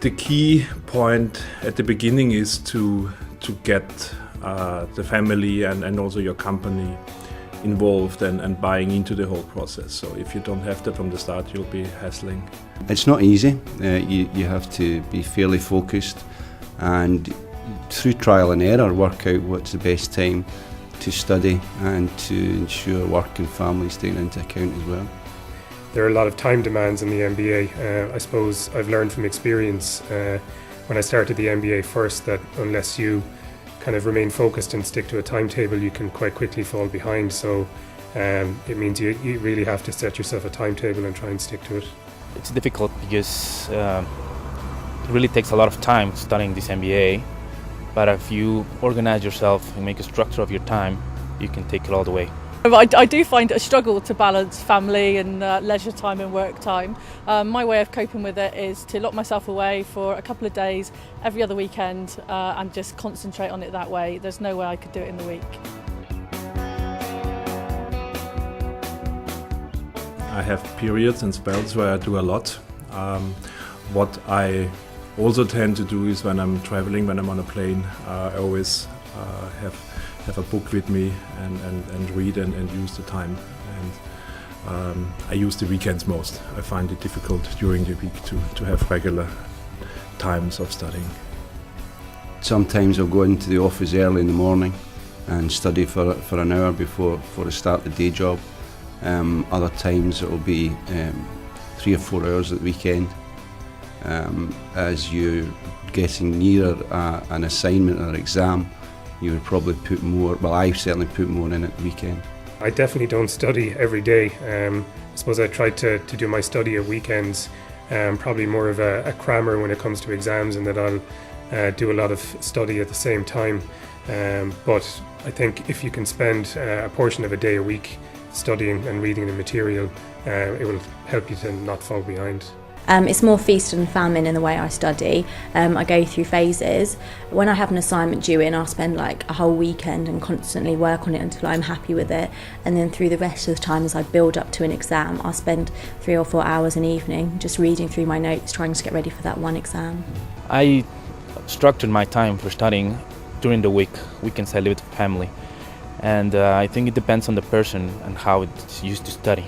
the key point at the beginning is to get the family and also your company involved and buying into the whole process. So if you don't have that from the start, you'll be hassling. It's not easy. You have to be fairly focused and through trial and error work out what's the best time to study and to ensure work and family is taken into account as well. There are a lot of time demands in the MBA. I suppose I've learned from experience when I started the MBA first that unless you kind of remain focused and stick to a timetable, you can quite quickly fall behind. So it means you really have to set yourself a timetable and try and stick to it. It's difficult because it really takes a lot of time studying this MBA, but if you organize yourself and make a structure of your time, you can take it all the way. I do find it a struggle to balance family and leisure time and work time. My way of coping with it is to lock myself away for a couple of days every other weekend and just concentrate on it that way. There's no way I could do it in the week. I have periods and spells where I do a lot. What I also tend to do is when I'm traveling, when I'm on a plane, I always have a book with me and read and use the time. And I use the weekends most. I find it difficult during the week to have regular times of studying. Sometimes I'll go into the office early in the morning and study for an hour before I start the day job. Other times it will be 3 or 4 hours at the weekend. As you're getting nearer an assignment or exam, you would probably put more, well, I certainly put more in at the weekend. I definitely don't study every day. I suppose I try to do my study at weekends, probably more of a crammer when it comes to exams, and that I'll do a lot of study at the same time. But I think if you can spend a portion of a day a week studying and reading the material, it will help you to not fall behind. It's more feast and famine in the way I study. I go through phases. When I have an assignment due in, I'll spend like a whole weekend and constantly work on it until I'm happy with it. And then through the rest of the time as I build up to an exam, I'll spend 3 or 4 hours an evening just reading through my notes, trying to get ready for that one exam. I structured my time for studying during the week. Weekends I live with family. And I think it depends on the person and how it's used to study.